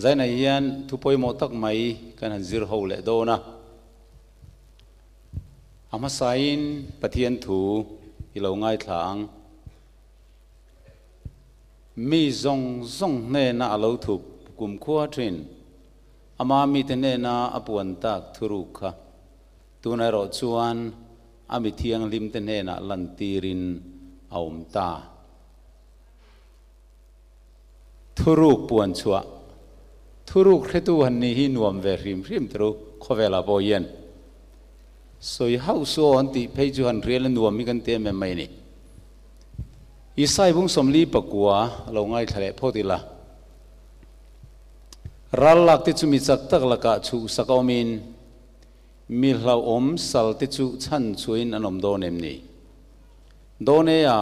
zai na hian thu poi mo tak mai kan han zir ho le do na ama sain pathian thu ilo ngai thlang mi zong zong ne na alo thu kum khua thin ama mi te ne na apuan tak thuru kha tuna ro chuan ami thiang lim te ne na lan tirin aum ta thuru puan chua thuru khretu han ni hi nuam ve rim rim tru khovela bo yen soi hau so on ti phei chu han riel nuam mi kan te me mai ni isai bung somli pakua lo ngai thale photila ral lak ti chu mi chak tak laka chu sakawmin mi hlau om sal ti chu chan chuin anom do nem ni do ne ya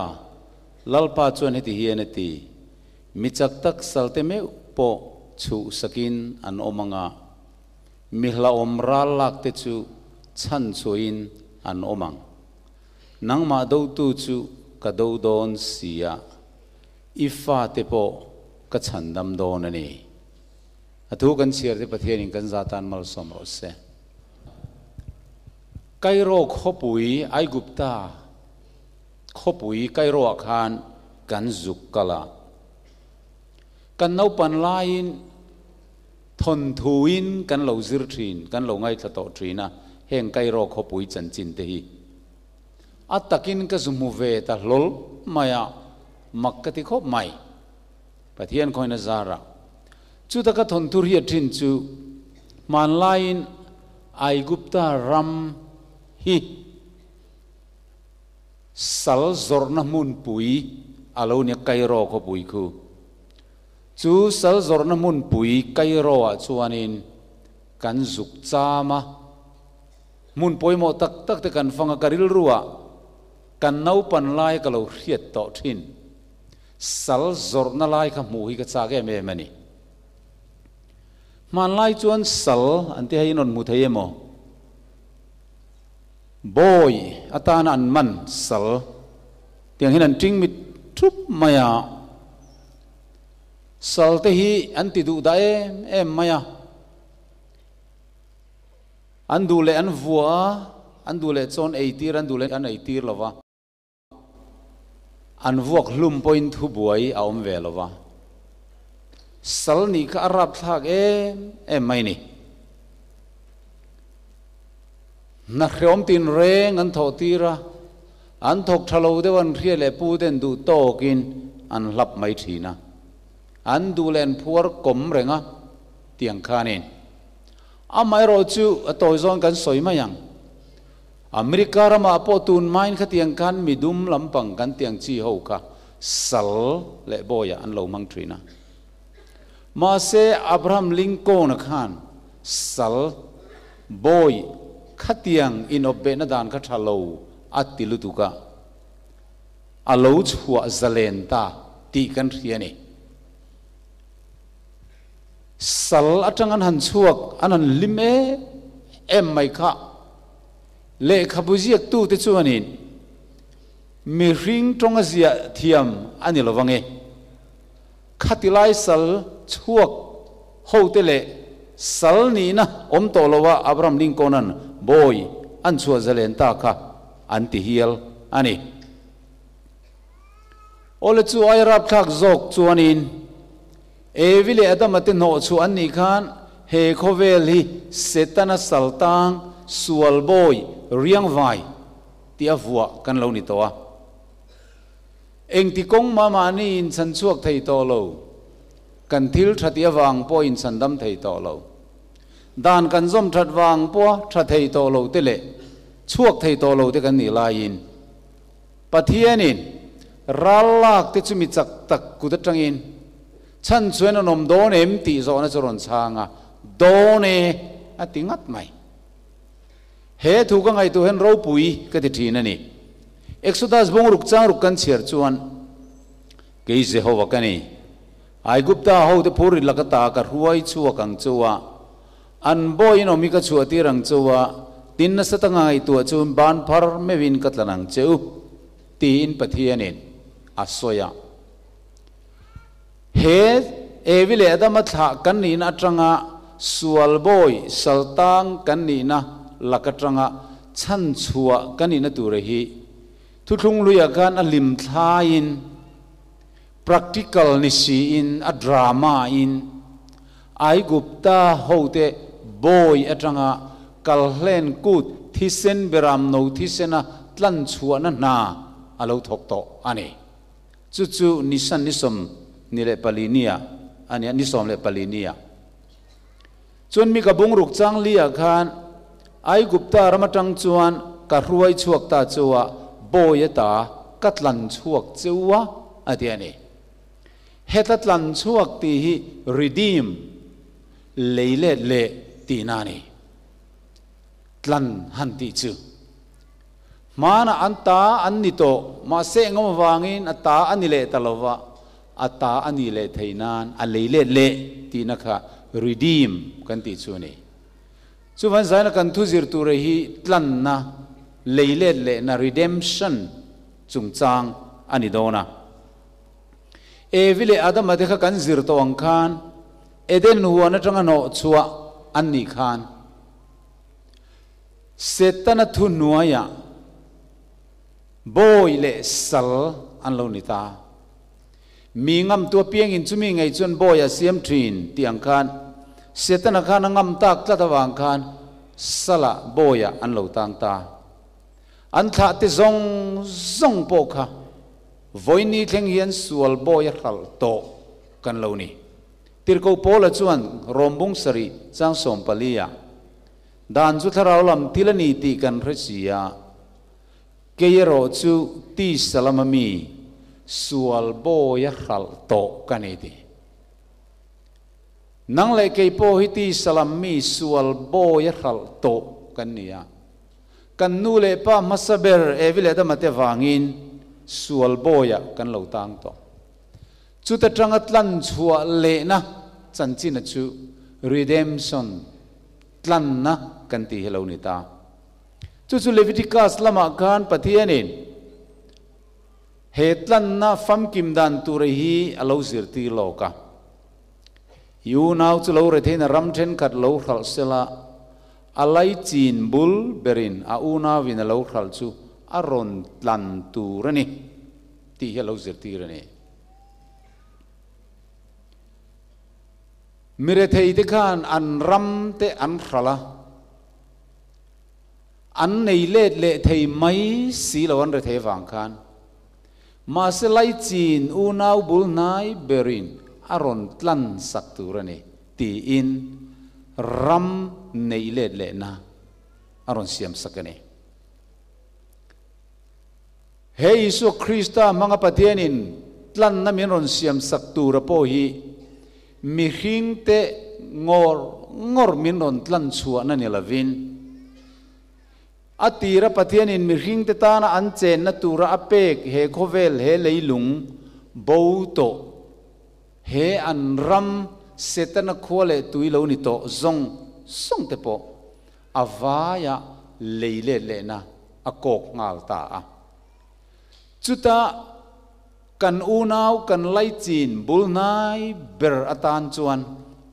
lalpa chuan heti hian ati mi chak tak sal te me po chu sakin an omanga mi hlau om ral lak ti chu chan chuin an omang nangma do tu chu ka do don sia ifa te po ka chandam don ani athu kan chiar te pathian in kan zatan mal som ro se kairo khopui ai gupta khopui kairo khan kan zuk kala kan nau pan lain thon thuin kan lo zir thin kan lo ngai tha to trina heng kairo khopui chan chin te hi atakin ka zumu ve ta lol maya makkati khop mai pathian khoina zara chu ta ka thon tur hi thin chu man lain ai gupta ram hi sal zorna mun pui alo ne kairo khopui khu chu sal zorna mun pui kairo a chuanin kan zuk chama mun poimo tak tak te kan fanga karil ruwa kan nau pan lai ka lo hriat to thin sal zorna lai kha mu hi ka cha ge me mani man lai chuan sal ante hai non mu thei emo boy atana an man sal tiang hinan ting mit thup maya sal te hi anti du da em maya an du le an vua an du le chon eitir an du le an eitir lova an vuak hlum point hu buai a om ve lova sal ni ka arab thak em mai ni na khrom tin reng an tho tira an thok thalo de wan khria le pu den du tokin an hlap mai thina an du len phuar kom renga tiang khanin amai ro chu atoi zon kan soi mayang Amerika rama po tun main khatiang kan midum lampang kan tiang chi ho ka sal le boya an lo mang trina ma se Abraham Lincoln khan sal boy khatiang in obbe na dan kha thalo atilu tuka alo chhuwa zalen ta ti kan riani sal atang an han chuak anan lime em mai kha le khabujiak tu te chuanin mi ring tonga zia thiam ani lovange khatilai sal chuak ho te le sal ni na om to lowa Abraham Lincoln an boy an chua zalen ta kha anti hial ani ole chu ai rap thak zok chuanin evile adamate no chu anni khan he khovel hi setana saltang sual boy riang vai tia vua kan lo ni towa eng ti kong mama ni in chan chuak thei to lo kan thil thatia wang po in sandam thei to lo dan kan zom that wang po tha thei to lo te le chuak thei to lo te kan ni la in pathianin rallak te chumi chak tak kudatangin chan chuan anom don em ti zo na choron changa done atingat mai he thu ka ngai tu hen ro pui ka ti thin ani exodus bong ruk chang ruk kan cher chuan ke Jehovah kani ai gupta ho te phuri lakata ka ruai chuwa kang chuwa an boy no mi ka chuwa ti rang chuwa tin na satanga ai tu chu ban phar me win katlanang cheu tin pathianin asoya he evile adama tha kan ni na atanga sual boy saltang kan ni na lakatranga chan chua kan ni na ture hi thuthung luya kan alim thain practical ni si in a drama in ai gupta hote boy atanga kalhlen kut thisen beram no thisena tlan chua na na alo thok to ani chu chu nisan nisom nile palinia ania nisom le palinia chun mi ka bungruk chang lia khan ai gupta ramatang chuan ka ruai chuak ta chuwa boy ta katlan chuak chuwa atiani hetatlan chuak ti hi redeem leile le tinani tlan han ti chu mana anta annito ma se ngom wangin ata anile talowa ata anile theinan a leile le tinakha redeem kan ti chu ni chu van zaina kan thu zir tu re hi tlan na leile le na redemption chungchang ani dona evile adam adekha kan zir to ang khan eden huana tanga no chua anni khan setana thu nuaya boy le sal an lo ni ta mi ngam tua piang in chumi ngai chun boy a siam thin tiang khan setana khan ngam tak tla tawang khan sala boya an lo tang ta an tha te zong zong po kha voini thleng hian sual boy hal to kan lo ni tirko pola chuan rombung sari chang som palia dan chu tharau lam tilani ti kan risia keyero chu ti salamami sual boy hal to kaniti nang le kei po hi ti salami sual boy hal to kania kan nu le pa masaber evile da mate wangin sual boya kan lo tang to chu ta tanga tlan chua le na chanchin chu redemption tlan na kan ti hello ni ta chu Leviticus lama kan pathianin he tlan na fam kim dan tu re hi alo zirti loka yu naw chu lo re theina ram then khat lo khal sela alai chin bul berin a una win lo khal chu aron tlan tu rani ti hello zirti rani mire thei te khan an ram te an khala an nei le thei mai si lo an re thei wang khan ma se lai chin u nau bul nai berin aron tlan sak tu rani ti in ram nei le na aron siam sakani he isu Krista mga pathianin tlan na min ron siam sak tu ra po hi mi hing te ngor min ron tlan chua na ni lavin atira pathianin mi hing te ta na an chen na tura apek he khovel he leilung bo to he an ram setana khole tuilo ni to zong song te po avaya leile le na akok ngal ta a chuta kan unaw kan lai chin bulnai ber atan chuan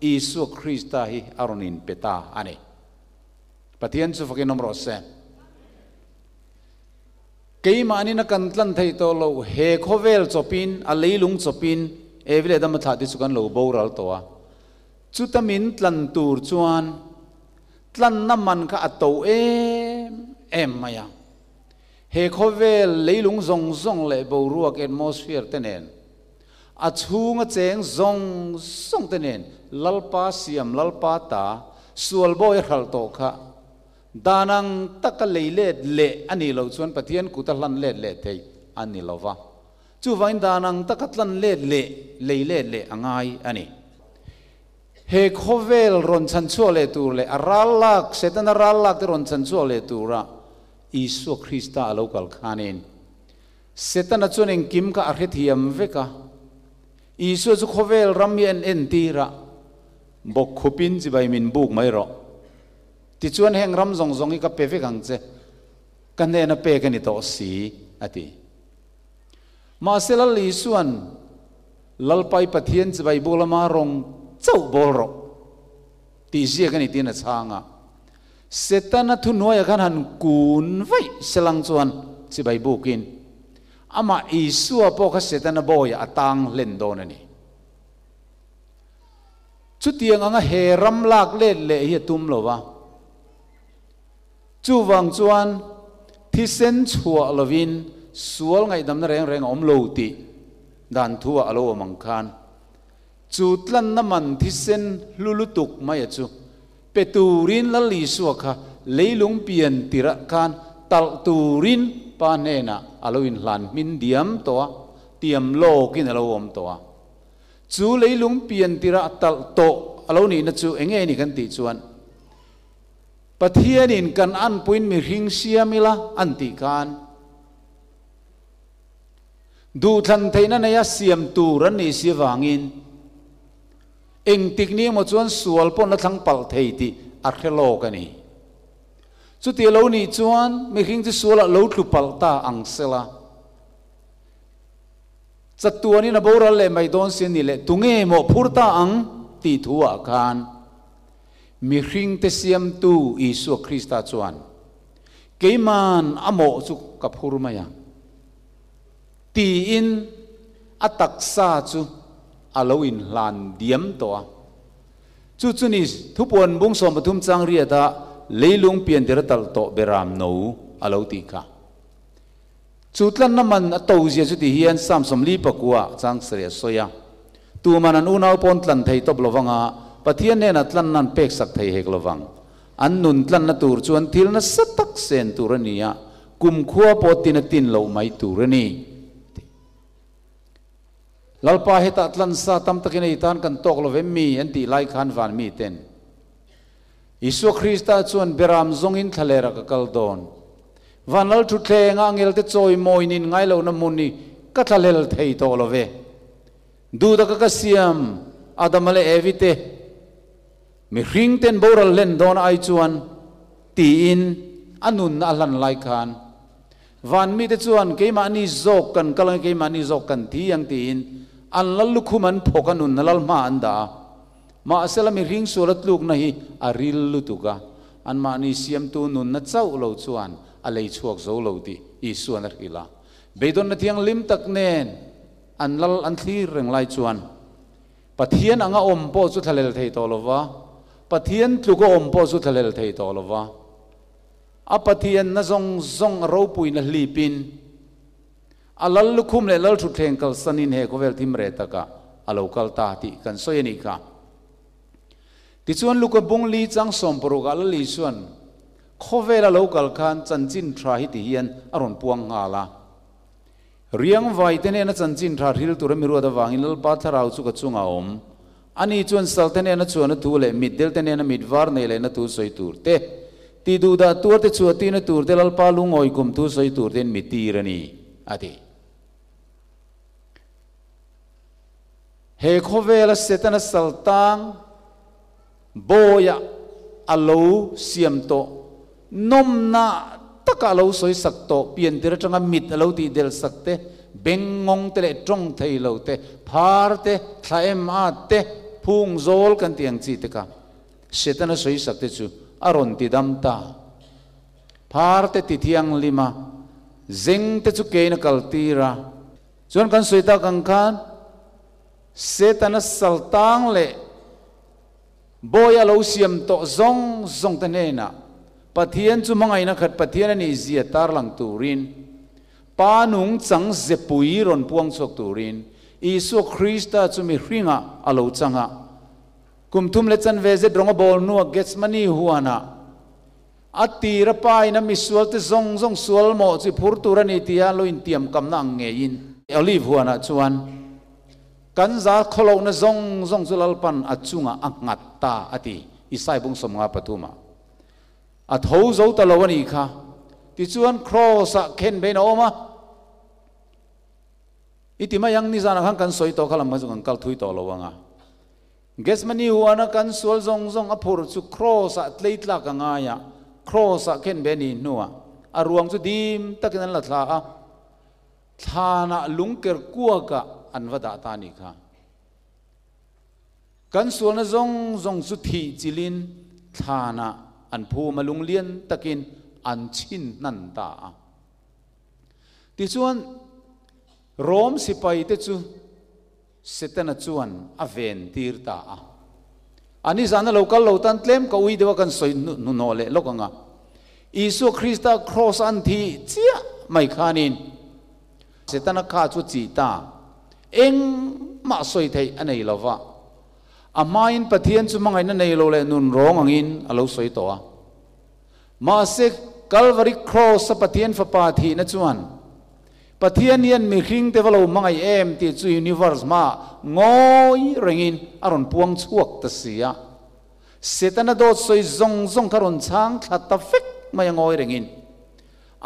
Isu Krista hi aronin peta ani pathian chu fakin nomro se keima ani na kan tlan thei to lo he khovel chopin a leilung chopin evile dam tha ti chukan lo boral to a chutamin tlan tur chuan tlan na man kha ato em maya he khovel leilung zong zong le bo ruak atmosphere tenen a chunga cheng zong zong tenen lalpa siam lalpa ta sual boy hal to kha danang taka leile le ani lo chuan pathian kutalan le thei ani lova chu vain danang takatlan le leile le angai ani he khovel ron chan chu le tur le aralak setan aralak ron chan chu le tura Isu Krista alokal khanin setan chuan kim ka arhet hiam veka Isu chu khovel ramien entira bok khupin chi bai min buk mai ro ti chuan heng ram zong zong i ka pe ve gang che kan ne na pe kan ni to si ati ma selal Isuan lalpai pathian chibai bolama rong chau bolro ti zia kan itina changa setana thu noya kan han kun vai selang chuan chibai bukin ama isua po kha setana boya atang len don ani chutiang anga heram lak le hi tum lowa chu wang chuan thi sen chua lovin sual ngai dam na reng om lo ti dan thua alo mang khan chu tlan na man thi sen lulutuk mai chu peturin la li suakha leilung pian tira khan tal turin pa nena alo in hlan min diam to tiam lo kin alo om to chu leilung pian tira tal to alo ni na chu enge ni kan ti chuan pathian in kan an puin mi hring siamila anti khan du than theina na ya siam tu ran ni siwangin eng tikni mo chuan sual pon na thlang pal thei ti a khelo kani chu ti lo ni chuan mi hring chi suala lo thlu pal ta ang sela chatuani na boral le mai don sin ni le tunge mo phurta ang ti thuwa khan mi hring te siam tu Isu Krista chuan keiman amo chu kaphur maya ti in ataksa chu aloin hlan diam to chu chuni thupon bung som pathum chang ria da leilung pian diratal to beram no alo ti kha chu tlan naman ato zia chu ti hian sam som li pakua chang sria soya tu manan unau pon tlan thei top lowanga pathian ne na tlan nan pek sak thei hek lowang an nun tlan na tur chuan thil na satak sen turania kum khuwa potin tin lo mai turani lalpa heta tlan sa tam takin itan kan tok lo vemi anti lai khan van mi ten Isu Krista chuan beram zongin thalera ka kaldon vanal thu thlenga ngel te choi moinin ngai lo na muni ka thalel thei to lo ve du da ka siam adamale evite mi hring ten boral len don ai chuan ti in anun alan lai khan van mi te chuan keima ni zok kan kalang keima ni zok kan thi yang ti in an lalukhuman phokanun nalal ma anda ma asela mi hring sulat luk na hi aril lutuka an ma ni siam tu nun na chau lo chuan alei chuak zo lo ti Isu an rila beidon na thiang lim tak nen an lal an thlir reng lai chuan pathian anga om po chu thalel thei to lova pathian tluko om po chu thalel thei to lova a pathian na zong ro pui na hlipin alal lukhum le lal thu thleng kal sanin he ko vel thim re taka alokal ta ti kan soyani ka ti chuan luka bung li chang som poruga la li suan khovela local khan chanchin thra hi ti hian aron puang ngala riang vai tene na chanchin thra ril tur mi ro da wangin lal pa tharau chu ka chunga om ani chuan sal tene na chuan tu le middel tene na midwar ne le na tu soi tur te ti du da tur te chu ti na tur te lal pa lungoi kum tu soi tur den mi ti rani ati he khovela setana saltang boya alo siam to nomna taka lo soi sak to pian tira changa mit alo ti del sakte bengong tele trong thei lo te phar te thlaem a te phung zol kan tiang chi te ka setana soi sakte chu aron ti dam ta phar te ti thiang lima zeng te chu ke na kal tira chuan kan soi ta kan khan setana saltang le boya lo siam to zong tanena pathian chu mangai na khat pathian ani zia tar lang turin panung chang zepui ron puang chok turin Isu Krista chu mi hringa alo changa kumthum le chan veze dronga bol nu gets mani huana atira pai na misual te zong sual mo chi phur turani tia lo in tiam kam na nge in olive huana chuan kan za kholo na zong zulal pan achunga angat ta ati isai bung som nga patuma at ho zo ta lawani kha ti chuan cross a khen be no ma itima yang ni zana khang kan soi to khalam ma jung kal thui to lawanga ges mani huana kan sual zong a phur chu cross a tleitla ka nga ya cross a khen be ni nuwa aruang chu dim takin la thla a thana lungker kuaka anwada ta ni kha kan sual na zong zong su thi chilin thana an phu malung lian takin an chin nan ta ti chuan rom sipai te chu setana chuan aven tir ta ani zana local lo tan tlem ka ui dewa kan soi nu no le lokanga isu Krista cross an thi chia mai khanin setana kha chu chi ta eng ma soi thei anei lova amain pathian chu mangai na nei lo le nun rong angin alo soi to ma se Calvary cross pathian fa pa thi na chuan pathian yan mi hring te valo mangai em ti chu universe ma ngoi rengin aron puang chuak ta sia setana do soi zong zong karon chang thata fek mai ngoi rengin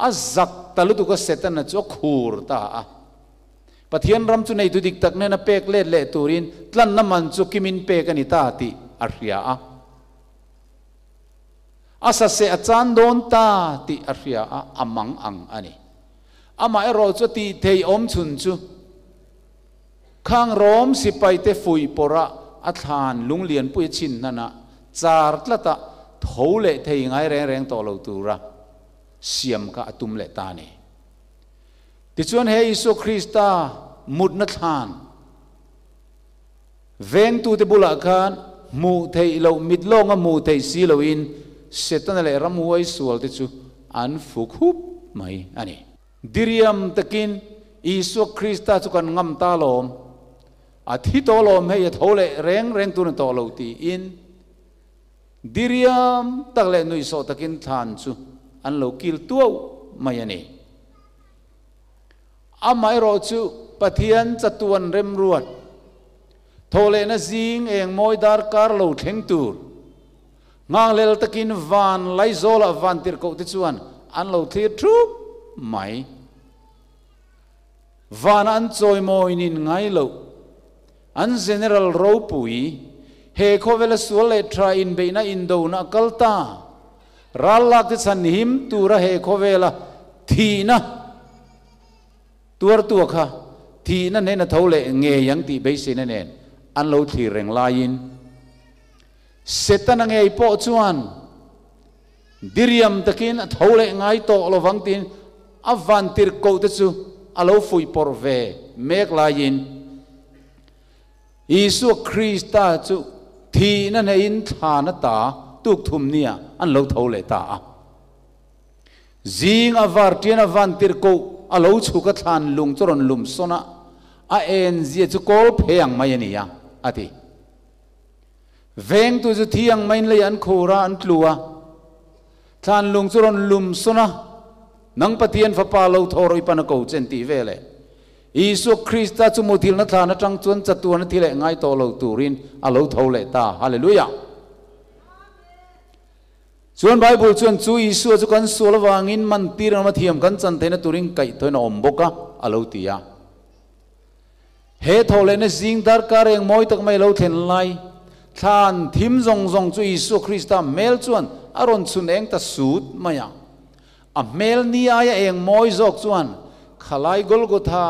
azak talu tu ka setana chu khur ta pathian ram chu nei tu dik tak ne na pek le le turin tlan na man chu kimin pe ka ni ta ti arhia asa se achan don ta ti arhia amang ang ani ama ero chu ti thei om chun chu khang rom sipai te fui pora athan lunglian pui chin nana char tlata thole thei ngai reng reng to lo tura siam ka atum le ta ni ti chuan he Isu Krista mut na than veng tu te bula khan mu thei lo mit longa mu thei si lo in setan le ram huai sual te chu an fukhup mai ani diriam takin Isu Krista chu kan ngam ta lom athi to lom he thole reng reng tu na to lo ti in diriam takle nui so takin than chu an lo kil tuau mai ani amai ro chu pathian chatuan rem ruat thole na zing eng moi dar kar lo theng tur ngang lel takin van lai zola van tir ko ti chuan an lo thlir thup mai van an choi moi nin ngai lo an general ro pui he khovel sual le tra in beina indo na kalta ralak ti san him tura he khovela thina tuar tu kha thi na ne na thole nge yang ti be se na nen an lo thi reng lain setan nge po chuan diriam takin thole ngai to lo wang tin avan tir ko te chu alo fui por ve mek lain Isu Krista chu thi na ne in thana ta tuk thum nia an lo thole ta zing avar tian avan tir ko alo chu ka than lung choron lum sona a en zia chu kol pheyang mai ania ati veng tu chu thiang main le an khora an tlua than lung choron lum sona nang pathian fa pa lo thoroi pan ko chen ti vele Isu Krista chu muthil na thana tang chuan chatuan thile ngai to lo turin alo thole ta hallelujah chuan Bible chuan chu Isu chu kan sual wangin man tir ma thiam kan chan theina turing kai thoina omboka alo tia he thole na zing dar kareng moi tak mai lo thlen lai than thim zong zong chu Isu Krista mel chuan aron chun eng ta sut maya a mel ni aya eng moi zok chuan khalai Golgotha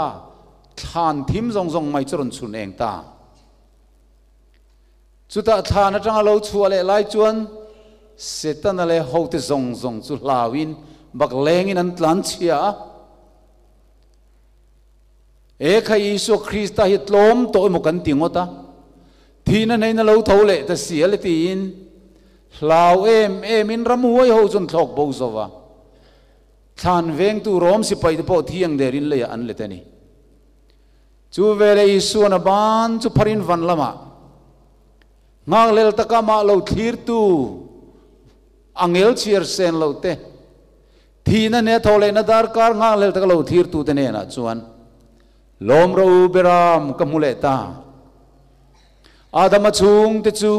than thim zong zong mai churon chun eng ta chuta than atang lo chuale lai chuan setan ale hote zong zong chu lawin bak lengin an tlan chia e khai Isu Krista hi tlom to mo kan tingota thina nei na lo thole ta sial tin hlaw em in ramuai ho chun thlok bo zowa than veng tu rom si pai po thiang derin le an le tani chu vele Isu na ban chu pharin van lama ngang lel taka ma lo thlir tu angel chiar sen lo te thina ne thole na dar kar ngang lel taka lo thlir tu te ne na chuan lom ro beram kamule ta adam chung te chu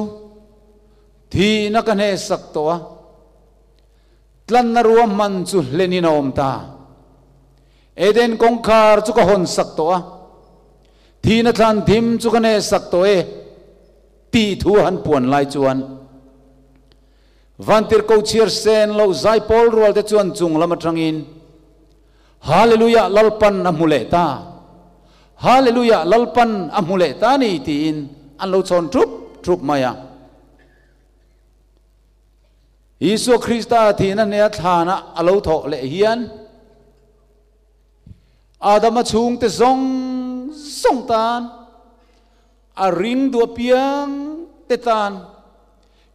thina kan he sak to tlan na ruam man chu lenin om ta eden kongkhar chu ka hon sak to thina tlan thim chu kan he sak to e ti thu han puan lai chuan vantir ko chiar sen lo zai pol rual te chuan chung lama thangin hallelujah lalpan amule ta hallelujah lalpan amule ta ni tin an lo chon trup trup maya Isu Krista thì nó nè thana alo thọ lệ hiền Adam chung te zong song tan a ring du piang te tan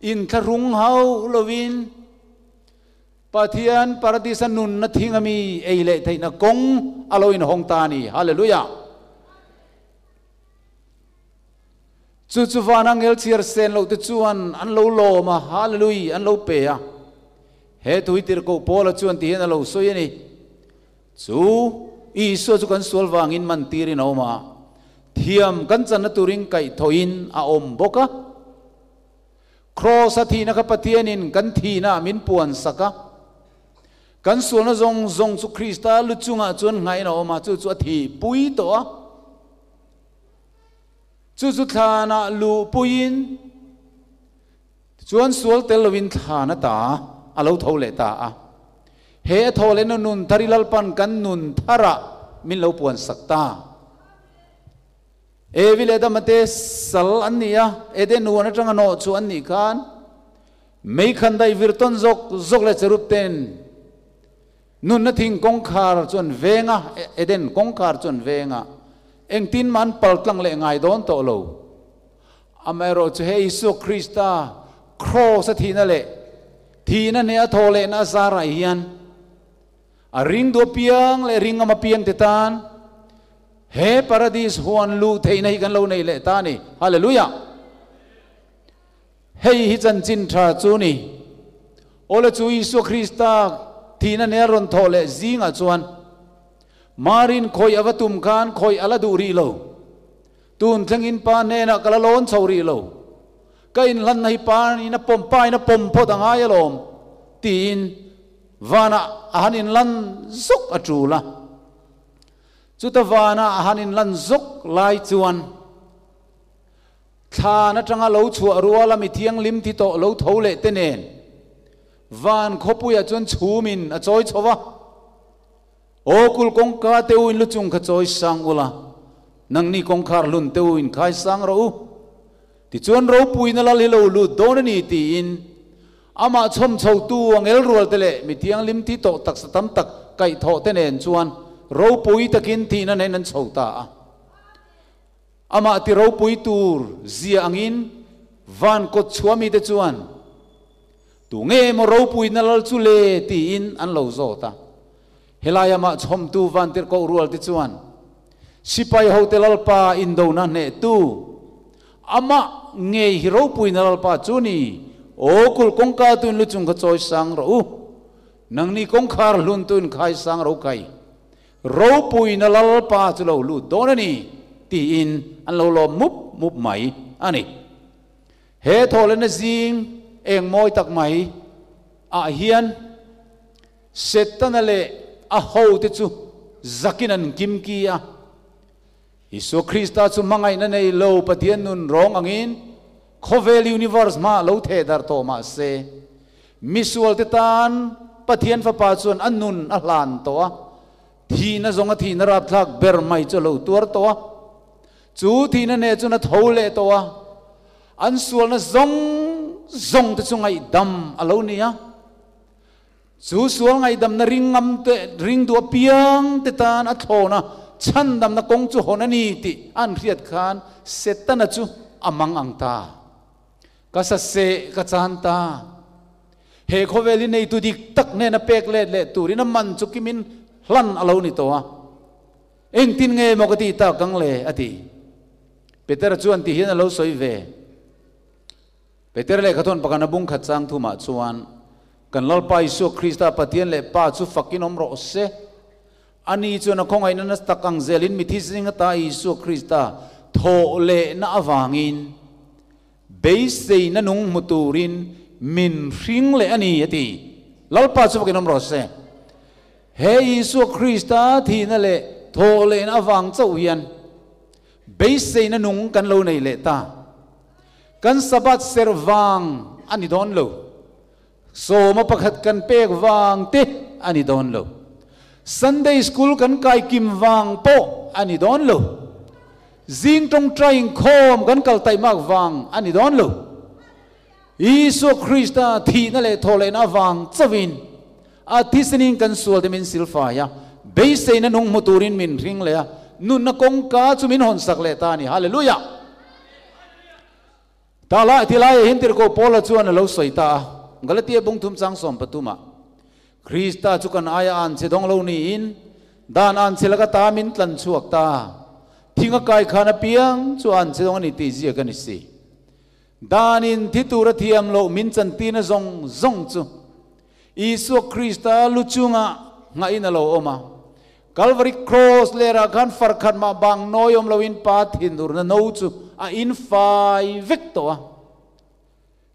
in tharung hau lovin pathian paradisan nun na thingami eile theina kong alo in hong tani hallelujah chu chu vanang el chiar sen lo te chuan an lo lo ma hallelujah an lo pe a he tui tir ko pola chuan ti hen lo soi ni chu Isu chu kan sual wangin man tirin oma thiam kan chan na turing kai thoin a om boka cross athi na ka pathianin kan thina min puan saka kan sual na zong zong chu Krista lu chunga chuan ngai na oma chu chu thi pui to a chu chu thana lu puin chuan sual tel lovin thana ta alo thole ta a he thole no nun tharilal pan kan nun thara min lo puan sakta evile da mate sal ania ede nuana tanga no chu anni khan mei khan dai virton zok zok le cherup ten nun na thing kong khar chon venga eden kong khar chon venga eng tin man pal tlang le ngai don to lo amero chu he Isu Krista cross athina le thina ne athole na zara hian a ring do piang le ring ama piang te tan he paradise huan lu thei nei kan lo nei le ta ni hallelujah hei hi chan chin tha chu ni ola chu Isu Krista thina ne ron thole zinga chuan marin khoi avatum khan khoi ala du ri lo tun thangin pa ne na kala lon chori lo kain lan nei pa ni na pom pai na pom pho danga ya lom tin vana ahanin lan zuk atrula chuta vana ahanin lan zuk lai chuan thana tanga lo chu ruala mi thiang lim thi to lo thole tenen van khopuya chon chumin a choi chowa okul kong ka teuin lu chung kha choi sang ula nangni kong khar lun teuin khai sang ro ti chuan ro puina la li lo lu don ni ti in ama chom chho tu angel rual tele mi thiang lim ti to tak satam tak kai tho tenen chuan ro pui takin thi na nen an chhota ama ti ro pui tur zia angin van ko chuami te chuan tu nge mo ro pui na lal chu le ti in an lo zo ta helaya ma chom tu van tir ko rual ti chuan sipai hotel al pa indo na ne tu ama nge hiro pui na lal pa chu ni okul kongka tun lu chung ka choi sang ro nangni kongkhar lun tun khai sang ro kai ro pui na lal pa chu lo lu donani ti in an lo lo mup mai ani he thole na jing eng moi tak mai a hian setan le a ho te chu zakinan kim ki a Isu Krista chu mangai na nei lo pathian nun rong angin khovel universe ma lo the dar to ma se misual te tan pathian fa pa chuan annun a hlan to a thina zonga thina rap thak ber mai chu lo tur to a chu thina ne chu na thole to a an sual na zong te chu ngai dam alo ni a chu sual ngai dam na ringam te ring du piang te tan a thona chan dam na kong chu honani ti an riat khan setana chu amang ang ta kasa se ka chanta he khoveli nei tu dik tak ne na pek le turi na man chu kimin hlan alo ni to a eng tin nge mo ka ti ta kang le ati Peter chuan ti hian alo soi ve Peter le khathon pakana bung khat chang thuma chuan kan lal pa Isu Krista pathian le pa chu fakin om ro se ani chuan a khongai na takang zelin mithi singa ta Isu Krista tho le na awangin beise na nung muturin min ring le ani ati lalpa chu fakin om ro se he Isu Krista thi na le tho le na awang chau hian beise na nung kan lo nei le ta kan sabat serwang ani don lo so ma pakhat kan pek wang te ani don lo Sunday school kan kai kim wang po ani don lo zing trong trying khom kan kal tai mak wang ani don lo Isu Krista thi na le thole na wang chawin a thisning kan sual de min silfa ya be se na nung moturin min ring le nun na kong ka chu min hon sak le ta ni hallelujah ta la thi lai hin tir ko pola chuan lo soita Galatia bung thum chang som patuma Krista chu kan aya an che dong lo ni in dan an chilaga ta min tlan chuak ta thinga kai khana piang chu an che dong ni ti ji kan si danin thitura thiam lo min chan tina zong zong chu Isu Krista luchunga nga ina lo oma Calvary cross lera kan farkhat ma bang noyom lo in pa thindur na no chu a in fai victor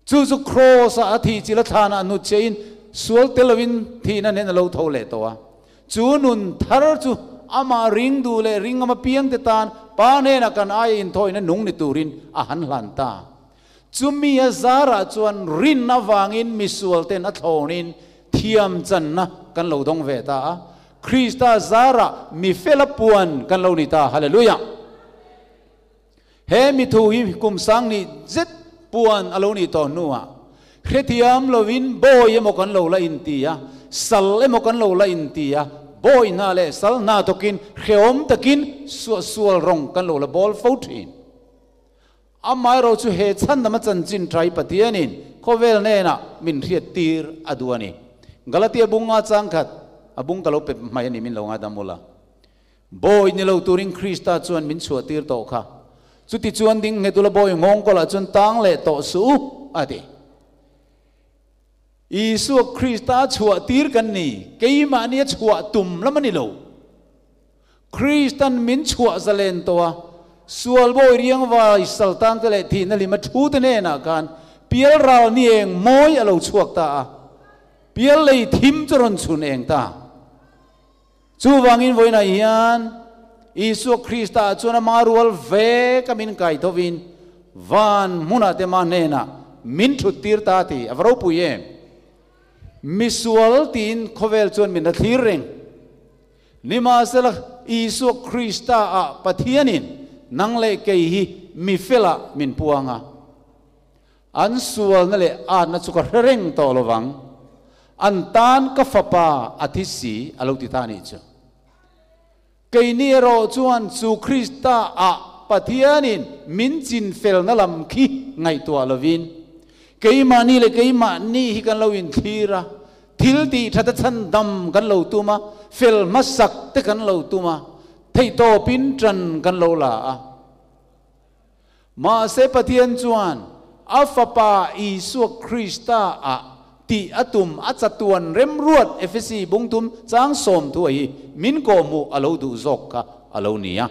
chu chu cross a thi chila thana nu chein sual telovin thina nen lo thole to a chu nun thar chu ama ring du le ring ama piang te tan pa ne na kan ai in thoi na nung ni turin a han hlan ta chumi a zara chuan rin na wangin misual ten a thonin thiam chan na kan lo dong ve ta Krista zara mi felapuan kan lo ni ta hallelujah he mi thu hi kum sang ni zet puan alo ni to nuwa khretiam lovin boy emo kan lo la intia sal emo kan lo la intia boy na le sal na tokin kheom takin sual rong kan lo la bol fotin amai ro chu he chan na ma chan chin trai patianin khovel ne na min riat tir aduani Galatia bunga changkhat abung kalo pe mai ni min lo nga damula boy ni lo turing Krista chuan min chua tir to kha chuti chuan ding he tula boy ngong ko la chun tang le to su ati Isu Krista chua tir kan ni keima ni chua tum lamani lo Kristan min chua zalen to a sual boy riang wa isal tang le thi na lima thu te ne na kan pial ral ni eng moi alo chuak ta pial lei thim choron chun eng ta chu wangin voina hian Isu Krista chuna marual ve kamin kai thovin van muna te manena min thutir ta ti avro puye misual tin khovel chun min thireng nima sela Isu Krista a pathianin nangle ke hi mi fela min puanga an sual na le a na chu ka reng to lowang an tan ka fapa athisi alo ti ta ni chu kei ni ro chuan chu Krista a pathianin min chin fel na lam khi ngai to lovin keima ni le keima ni hi kan lo in thira thil ti thata chan dam kan lo tuma fel masak te kan lo tuma thei to pin tran kan lo la ma se pathian chuan afapa Isu Krista a ti atum achatuan rem ruat efesi bungtum chang som thu hi min ko mu alo du zok ka alo nia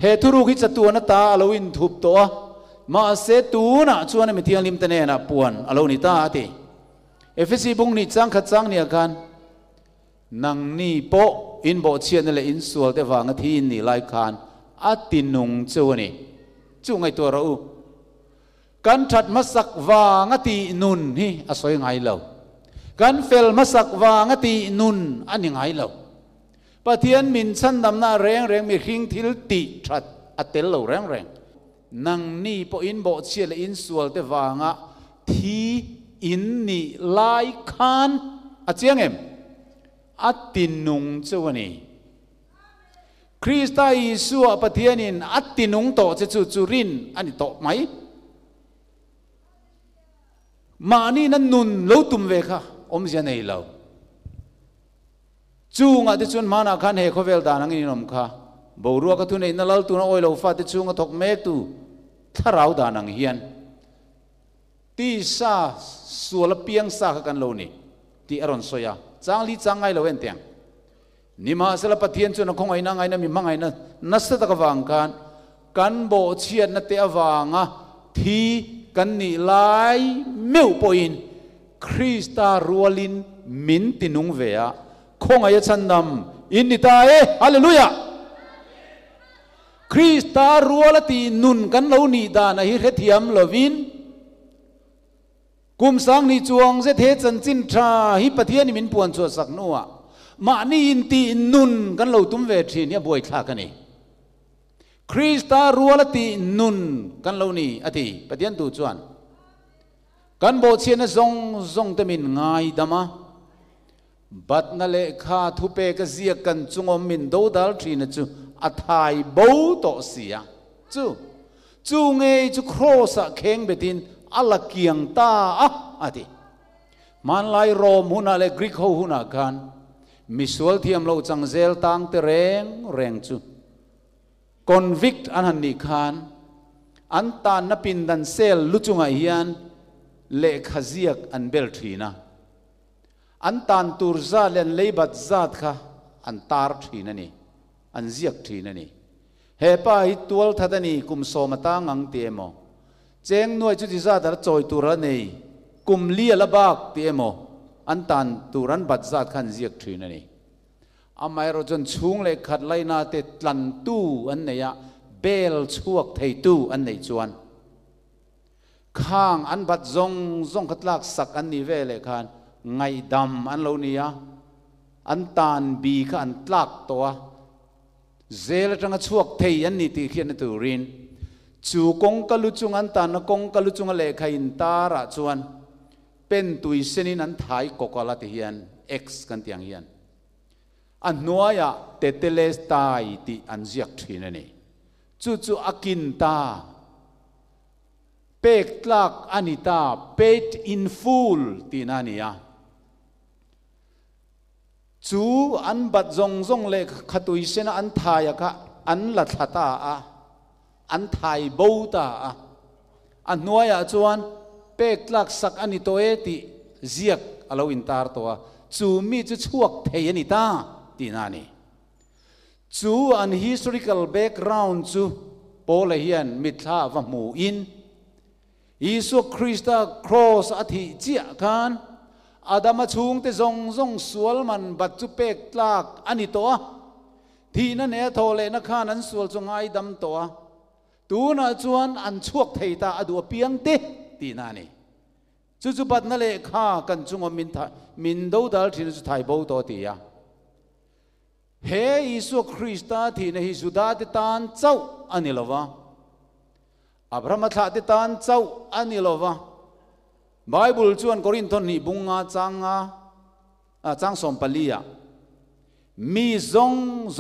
he thuru hi chatuan ta alo in thup to ma se tu na chuan mi thiang lim tane na puan alo ni ta ati efesi bung ni chang kha chang nia kan nang ni po in bo chian le in sual te wanga thi ni lai khan atinung chuani chu ngai to ro kan that masak wanga ti nun hi asoi ngai lo kan fel masak wanga ti nun ani ngai lo pathian min chan dam na reng reng mi hring thil ti that atel lo reng reng nang ni po in bo chia le in sual te wanga thi in ni lai khan achiang em atinung chuani Krista Isu pathianin atinung to che chu churin ani to mai mani nan nun lo tum ve kha om sia nei lo chunga te chun mana khan he khovel da nang inom kha boru ka tu nei na lal tu na oi lo fa te chunga thok mek tu tharau da nang hian ti sa suala piang sa kan lo ni ti aron soya chang li changai lo en tiang nima sala pathian chu na khong ai na ngai na mi mangai na nasta ta ka wang kan bo chiat na te awanga thi kan ni lai meu poin Krista rualin min tinung vea khong ai chandam in ni ta e hallelujah Krista rualati nun kan lo ni da na hi rethiam lovin kum sang ni chuang je the chan chin tha hi pathian min puan chu sak nuwa ma ni in ti nun kan lo tum ve thi ni boi thla ka ni คริสตารัวละตินุนกันเหล่านี้อธิปฏิญตูจวนกันโบเชียนซงเตมินง่ายดมาบัดนั่นเลขาทุเปกเสียกันจุงอมินดูดัลทรีนจูอัฐายบูโตเสียจูเงยจูโครสะเข่งเบตินอัลเกียงตาอธิมันไลโรมหุนาเลกรีกหุนากันมิสวลที่อำเราจังเซลตังเตเรงจูconvict อันหันนิคานอันตานนับปินดันเซลลุจุงไอเฮียนเลขเซียกอันเบลทีนะอันตานตูร์ซาเลนเลบัดซาดค่ะอันตาร์ทีนั่นนี่อันเซียกทีนั่นนี่เฮป้าฮิตัวทัดนี่กุมโซมาตางังเตียมเจงหน่วยจุดิซาดจอยตูระนี่กุมเลียละบากเตียมอันตานตูรันบัดซาดขันเซียกทีนั่นนี่อามายเราจนชุงเลยขัดไลนาเตตันตู้อันไหนอะเบลช่วกไทตู้อันไหนจวนข้างอันบัดซงขัดลากสักอันนี้เวเลยคันไงดำอันเหล่านี้อันตานบีข้าอันลากตัวเซลจังช่วกไทอันนี้ที่เขียนในตัวรินจูกงกลุจุงอันตานกงกลุจุงเลขาอินตาระจวนเป็นตุยเซนินันไทยกกลาติเฮียน X กันเตียงเฮียนอันนัวยะเตเตเลสตายที่อันเจียกทีนั่นนี่จู่อากินตาเป็กลักอันิตาเป็ดอินฟูลที่นั่นนี่จู่อันบัดซงเล็กขัตุยเสนอันทายกะอันลัทตาอันไทยบูตาอันนัวยะจวนเป็กลักสักอันิโตเอติเจียกอลาวินตาร์ตัวจู่มีจู่ช่วกเทียนิตาที่นั่นนี่จูอัน historical background จูโปเลเฮียนมิทาวะมูอินยิสุคริสต์ครอสอธิเจียกันอาดามาชุงเตซงสวลมันบัดจูเป็กลากอันนี้ตัวที่นั่นเอโทเลนักขานั้นสวลจงไอดำตัวตูน่าจวนอันช่วกไทยตาอดูเปียงเตที่นั่นนี่จู่บัดนั่นเลขากันจงมินดูดัลที่นั่นจุไทยบูตัวที่เฮยิสุคริสต์ที่ในฮิสุดาติตานเจ้าอันนี้ละวะอับราฮัมทัติตานเจ้าอันนี้ละวะไบเบิลชวนโครินธ์นี่บุงอาจังสมปลียมีซ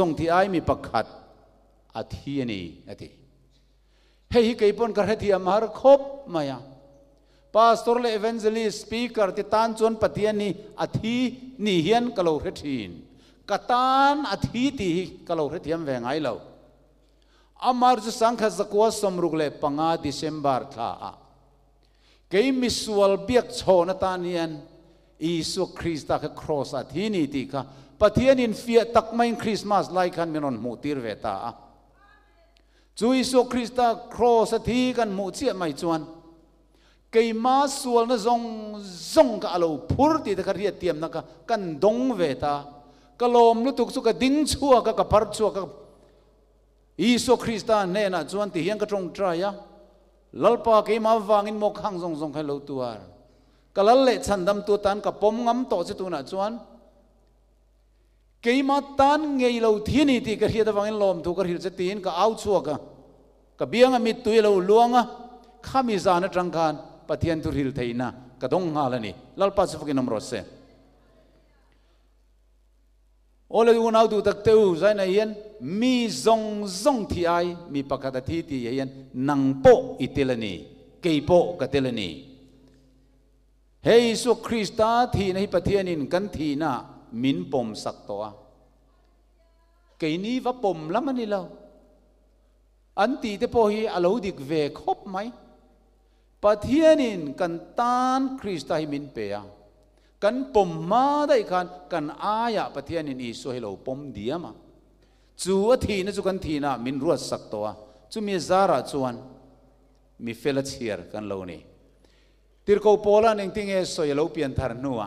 งที่ไอมีประคัดอาทิตย์นี้อาทิเฮ้ยกี่ปนกระเทียมหารครบมายาพาสตอร์เลเวนเจลิสสปีกเกอร์ติตานชวนปฏิญาณอาทิตย์นี้เฮียนกะโลเรทินกตันอาทิตย์กะโลเรทิมเวงไอเลวอามาร์จุสังขจักวสมรุกเลปังอาดิเซมบาร์ท่าเกยมิสวลเบียกโชนตานียนอิสุคริสต์กับครอสอาทิตย์นี้ที่ค่ะปฏิญาณฟิตักไม่คริสต์มาสไลคันมินอนมูติร์เวตาจูอิสุคริสต์ครอสอาทิตย์กันมูเชียไม่จวนเกยมาสวลนะซงกะอาลูพูดที่ตะการเรียเตรียมนักกันดงเวตากะลมลุตุกสุกะดิ้งชัวกะพัดชัวกะอิสุคริสต์เนี่ยนะจวนที่ยังกระจงใจยะลัลปาเกยมาวางินโมขังซงให้เราตัวกะลัลเละฉันดำตัวตันกับปมงำโตสิตัวน่ะจวนเกยมาตันเงยเราที่นี่ที่กระเทียดวางินลมถูกกระเทียดจะตีนกะเอาชัวกะเบียงมิดตุยเราลวงข้ามีจานจังการปฏิญาณตุริลเทน่ะกะดงหาลนี่ลัลปาสุฟกินนมรสเซโอเลดูน่าดูตักเตวใจในเย็นมีซงที่ไอมีปากกาที่ที่เย็นนังโปอิเตลนีเกยโปกเตลนีเฮสุคริสต์ที่ในปฏิญาณินกันทีน่ะมินปมสักตัวเกยนี้ว่าปมละมันนี่เราอันตีเตโพฮีอโลดิกเวคบไหมปฏิญาณินกันตานคริสต์ให้มินเปียกันปมมาได้กันอายะปฏิญาณินอิสุให้เราปมเดียมาจูอทีนะจูกันทีน่ะมินรัวสักตัวจูมีซาระจวนมีเฟลเชียร์กันเรานี่ติร์โคโปลานิ่งติงเอสโซยเราเปลี่ยนทาร์นัว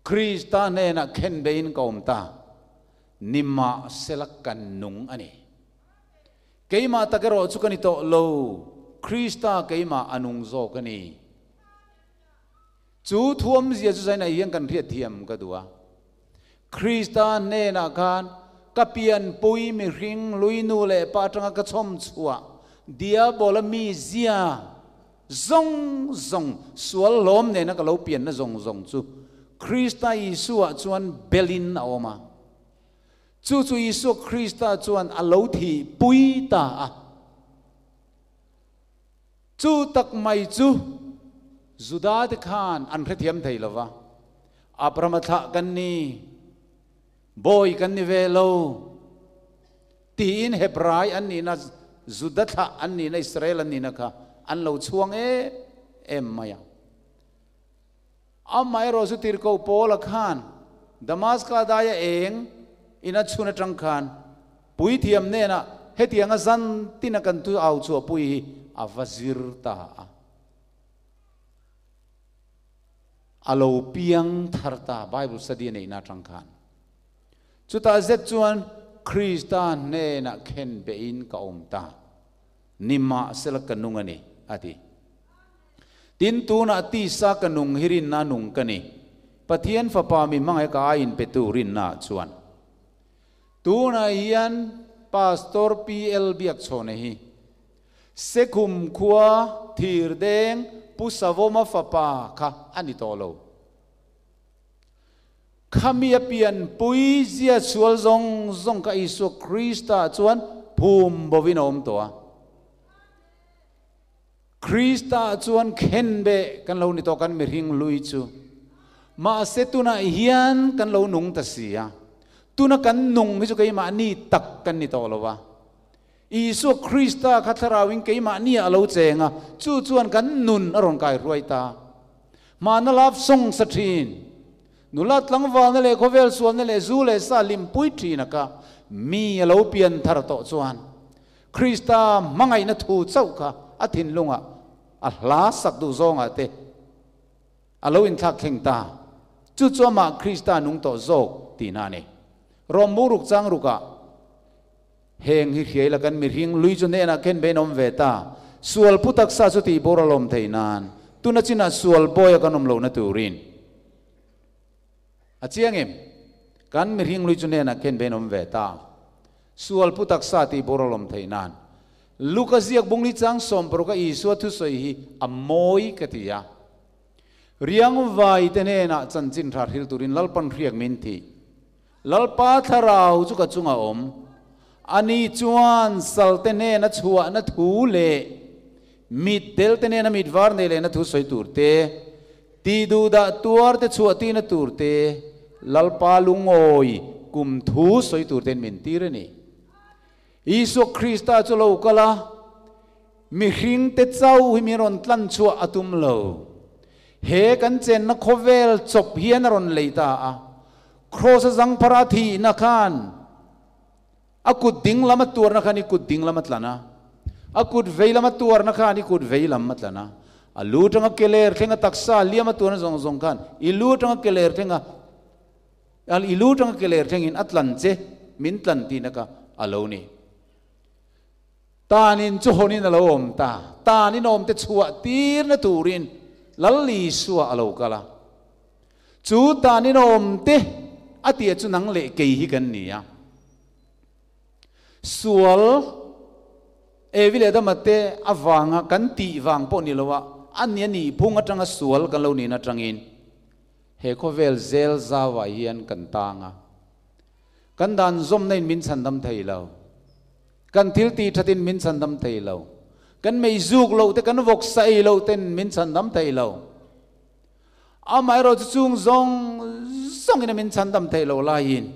คริสต์เนี่ยนะเข็นเบนกอมตานิมาเซลักกันนุงอันนี้เกี่ยมาตะกรอจุกันอิโตโลคริสต์เกี่ยมาอนุงโซกันนี่จูทวมเสียจุใจในยังกันเรียดเทียมก็ดูว่าคริสต์เนี่ยนะกัน กะเปียนปุยมีริงลุยนูเลปาจังกะชมชัวเดียบอลมีเซียzong sual lom ne na ka lo pian na zong chu Krista Isu chuan belin a oma chu Isu Krista chuan a lo thi pui ta a chu tak mai chu Juda de khan an khe thiam thei lova apramatha kan ni boy kan ni velo tin hebrai an ni na Judatha an ni na Israel an ni na ka an lo chuang em maya amai ro su tir ko pol khan Damaska daya eng ina chuna tang khan pui thiam ne na hetianga zan tina kan tu au chu pui avazir ta alo piang tharta Bible study nei na tang khan chuta zet chuan Kristan ne na khen be in ka ta nima selakanungani ati tin tu na ti sa kanung hirin na nung kani pathian fa pa mi mangai ka in peturin na chuan tu na hian pastor PL biak chone hi sekhum khuwa thir deng pusavoma fa pa kha ani tolo khamia pian pui zia chual zong ka Isu Krista chuan phum bovinom to Krista chuan khen be kan lo ni to kan mi ring lui chu ma se tuna hian kan lo nung ta sia tuna kan nung mi chu kai ma ni tak kan ni to lowa Isu Krista khatharawing kai ma ni alo chenga chu chuan kan nun aron kai ruaita ma na lap song sathin nulat langwa na le khovel suan na le zu le salim pui thina ka mi alo pian thar to chuan Krista mangai na thu chau ka athin lunga ahla sak du zonga te alo in thak kheng ta chu choma Krista nung to zok ti na ne rom muruk chang ruka heng hi khiai la kan mi ring lui chu ne na ken be nom ve ta sual putak sa chu ti boralom theinan tuna china sual boy kanom lo na turin achiang em kan mi ring lui chu ne na ken be nom ve ta sual putak sa ti boralom theinan Lukaziak bungli chang som proka Isu thu soi hi amoi katia riang vai tene na chanchin thar hil turin lalpan riak min thi lalpa tharau chu ka chunga om ani chuan saltene na chhuwa na thu le mit del tene na mit war ne le na thu soi turte ti du da tuar te chhuwa ti na turte lalpa lungoi kum thu soi turten min tirani Isu Krista chulo kala mi hring te chau hi mi ron tlan chua atum lo he kan chen na khovel chop hian ron leita a cross zang parathi na khan akut ding lama tur na khani kut ding lama tlana akut veilama tur na khani kut veilam matlana alu tanga keler thenga taksa liama tur na zong khan ilu tanga keler thenga al ilu tanga keler thengin atlan che min tlan ti na ka alo ni tanin chu honin alo om ta tanin om te chua tir na turin lalli suwa alo kala chu tanin om te atia chu nang le ke hi kan ni ya sual evile da mate awanga kan ti wang po ni lowa ania ni phunga tanga sual kan lo ni na tangin he khovel zel zawa hian kan tanga kan dan zom nei min chandam theilo kan thil ti thatin min chandam theilo kan mei zuk lo te kan vok sai lo ten min chandam theilo amai ro chung zong ina min chandam theilo la yin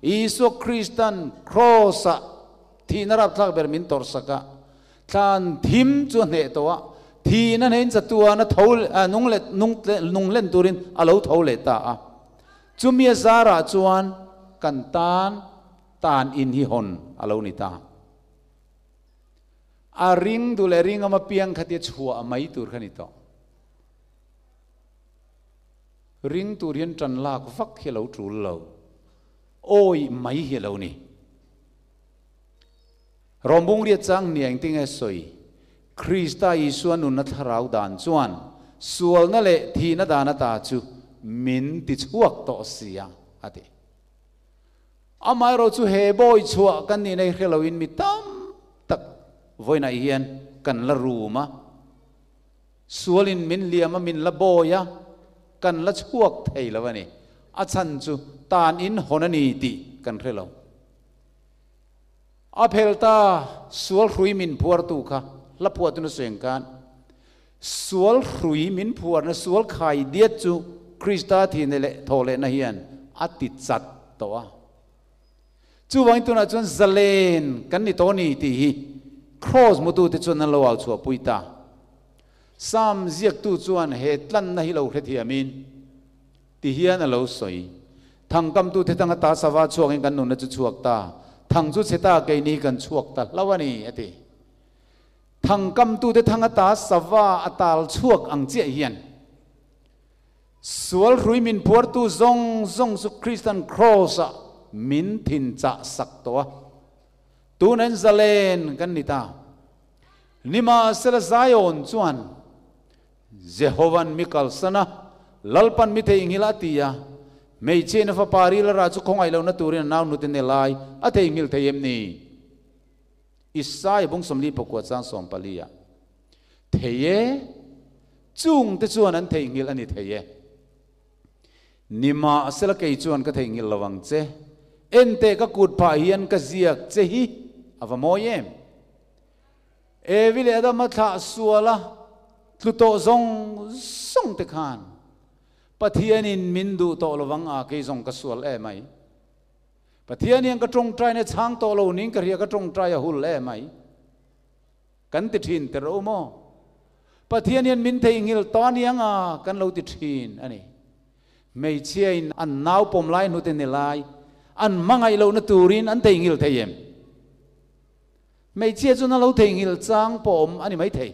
Isu Kristan crossa thinarap thak ber min tor saka than thim chu ne towa thina nein chatua na thol nung len turin alo thole ta a chumia zara chuan kan tan in hi hon alo ni ta a ring du le ring ama piang khatia chhuwa mai tur khani to ring tur hian tran lak vak helo trul lo oi mai helo ni rombung ria chang niang ting e soi Krista Isu nun na tharau dan chuan sual na le thi na dana ta chu min ti chuak to sia ati amai ro chu he boy chua kan ni nei Halloween mi tam tak voi na hian kan la ruma sualin min liama min la boya kan la chuak thei lawani a chan chu tan in honani ti kan relo a phelta sual hrui min phuar tu kha la puat tu na seng kan sual hrui min phuar na sual khai diet chu Krista thi ne le thole na hian ati chat to a chu wang tu na chun zalen kan ni to ni ti hi cross mu tu te chun na lo al chu puita sam ziak tu chuan he tlan na hi lo hre thiamin ti hian a lo soi thang kam tu the tang ta sawa chuak in kan nu na chu chuak ta thang chu cheta ke ni kan chuak ta lawani ati thang kam tu te thang ta sawa atal chuak ang che hian sual rui min puar tu zong zong su Christian cross a min thin cha sak to tu nen zalen kan ni ta nima sel Zion chuan Jehovan Mikal sana lalpan mi the ingila tia mei chen fa pari la ra chu khongai lo na turin naw nu tin lai a the ingil theyem ni Isai bung somli pokwa chang som palia theye chung te chuan an the ingil ani theye nima asela kei chuan ka the ingil lawang che ente ka kut pha hian ka ziak che hi avamoyem evile adam tha suala tluto zong song te khan pathian in mindu to lawang a ke zong ka sual e mai pathian yang ka trong trai ne chang to lo ning ka ria ka trong trai a hul e mai kan ti thin te ro mo pathian in min thei ngil ton yang a kan lo ti thin ani mei chiain an nau pom lai nu te ne lai an mangai lo na turin an thei ngil theyem mei chia chu na lo thei ngil chang pom ani mai thei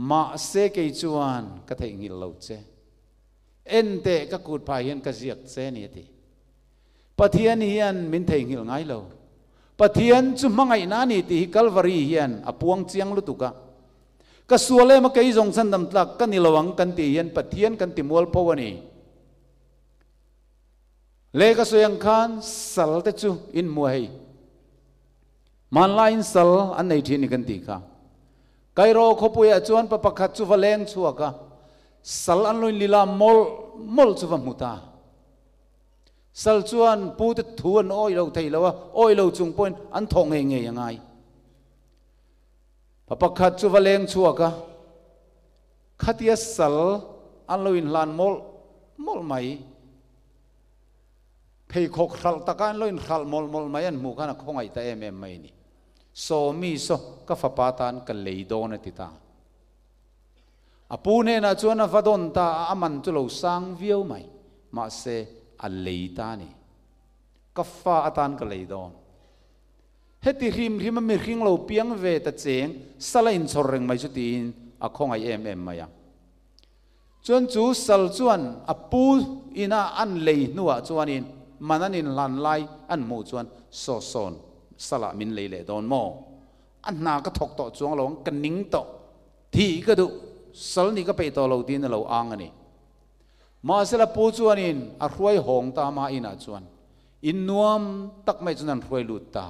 ma se ke chuan ka thei ngil lo che ente ka kut pha hian ka ziak che ni ti pathian hian min thei ngil ngai lo pathian chu mangai na ni ti Calvary hian apuang chiang lu tu ka suale ma kei zong san dam tlak kan ni lawang kan ti hian pathian kan ti mol powani le ka soyang khan sal te chu in muai man lain sal an nei thi ni kan ti kha kairo khopuya chuan pa pakhat chu valeng chuaka sal an loin lila mol chu va muta sal chuan pu te thuan oi lo thei lawa oi lo chung point an thong nge yangai pa pakhat chu valeng chuaka khatia sal an loin lan mol mai phei khok khal takan loin khal mol mai an mu kana khongai ta em mai ni so mi so ka fa patan ka leidon atita apune na chuan a vadon ta aman chu lo sang viau mai ma se a leita ni ka fa atan ka leidon heti rim mi ring lo piang ve ta cheng salain chorreng mai chu tin a khongai em maya chuan chu sal chuan apu ina an lei nuwa chuanin mananin lan lai an mu chuan so son sala min leile don mo an na ka thok to chuang long kan ning to thi ka du sal ni ka pe to lo tin lo ang ani ma sela pu chuanin a hruai hong ta ma ina chuan in nuam tak mai chuan hruai lut ta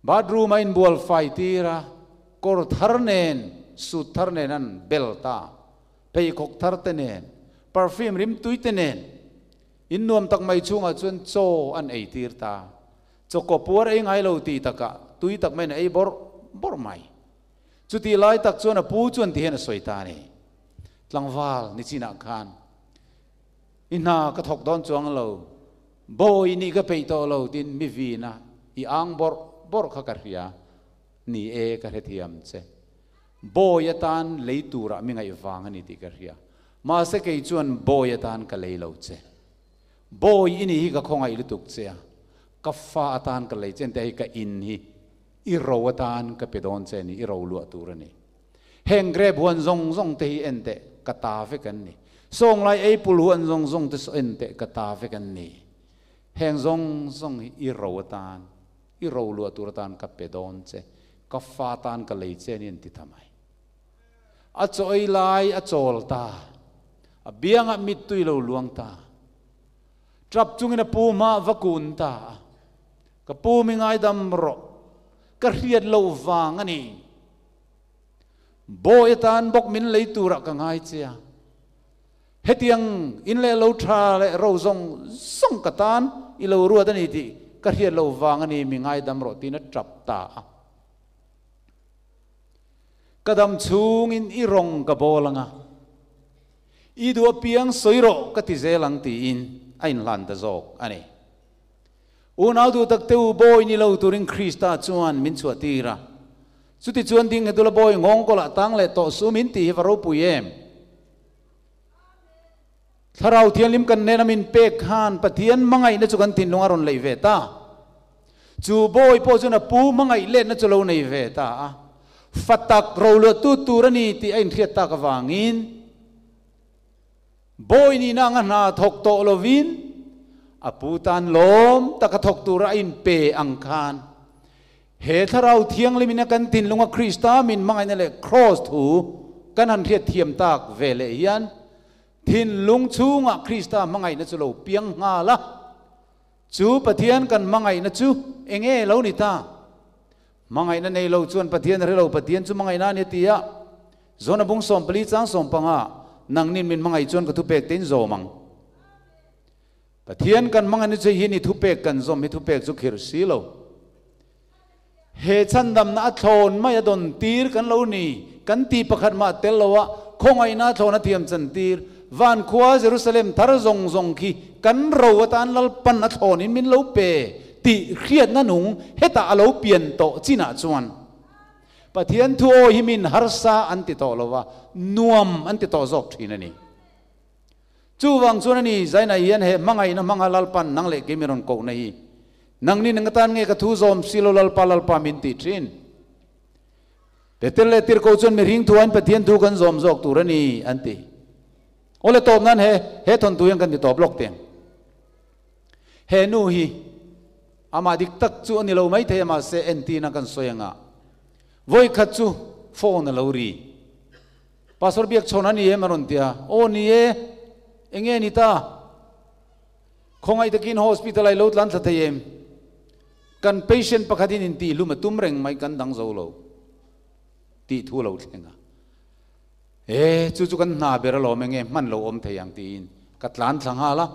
badroom in bol fai tira kor tharnen su tharnen an belta pe khok thartenen perfume rim tuitenen in nuam tak mai chunga chuan cho an ei tir ta choko puar ei ngai lo ti taka tui tak men ei bor mai chuti lai tak chuan a pu chuan ti hen soi ta ni tlangwal ni china khan ina ka thok don chuang lo boy ni ka pe to lo tin mi vi na I ang bor kha ka ria ni e ka he thiam che boy atan leitura mi ngai wang ani ti ka ria ma se ke chuan boy atan ka lei lo che boy ini hi ka khongai lu tuk che ka fa atan ka lei chen te hi ka in hi I ro atan ka pedon che ni I ro lu atur ni heng greb huan zong te hi ente ka ta ve kan ni song lai ei pul huan zong te so ente ka ta ve kan ni heng zong I ro atan I ro lu atur atan ka pedon che ka fa atan ka lei che ni ti thamai a choi lai a chol ta a bianga mit tui lo luang ta trap chung in a pu ma vakun ta ka pu mi ngai dam ro ka riat lo wang ani boy tan bok min lei tura ka ngai chia hetiang in le lo tha le ro zong song ka tan i lo ruat ani ti ka riat lo wang ani mi ngai dam ro tin a trap ta kadam chung in i rong ka bolanga i du piang soiro ka ti zelang ti in ain lan ta zok ani unau du tak teu boy ni lo turing Krista chuan min chu tira chuti chuan ding hedula boy ngong ko la tang le to su min ti varo puyem tharau thian lim kan nena min pe khan pathian mangai na chukan tin lungaron lei ve ta chu boy po chuna pu mangai le na chulo nei ve ta fatak rolo tu turani ti ain thiat ta ka wangin boy ni na nga na thok to lovin aputan lom takathok tura in pe angkhan he tharau thiang limina kan tin lunga Krista min mangai na le cross thu kan han thiat thiam tak vele hian thin lung chunga Krista mangai na chulo piang nga la chu pathian kan mangai na chu enge lo ni ta mangai na nei lo chuan pathian re lo pathian chu mangai na ni tia zona bung som pali chang som panga nang nin min mangai chuan ka thu pek tin zo mang pathian kan mangai ni chu hi ni thu pek kan zom hi thu pek chu khir si lo he chandam na thon mai don tir kan lo ni kan ti pakhat ma tel lowa khongai na thona thiam chan tir van khua Jerusalem thar zong zong khi kan ro tan lal pan na thon in min lo pe ti khiat na nung heta alo pian to china chuan pathian thu o himin harsa anti to lowa nuam anti to zok thina ni chu wang chuan ni zaina hian he mangai na mangalal pan nang le kemiron ko na hi nang ni nang tan nge ka thu zom silo lal pa min ti thin betel le tir ko chuan mi ring thuan pathian thu kan zom zok turani anti ole top nan he thon tu yang kan ti top lok teng he nu hi ama dik tak chu ani lo mai the ma se enti na kan soyanga voi khat chu phone lo ri pastor biak chona ni e maron tia o ni e enge ni ta khongai takin hospital ai lo tlan tha thayem kan patient pakhatin in ti luma tum reng mai kan dang zo lo ti thu lo thenga chu kan na ber lo menge man lo om thayang tin katlan thanga la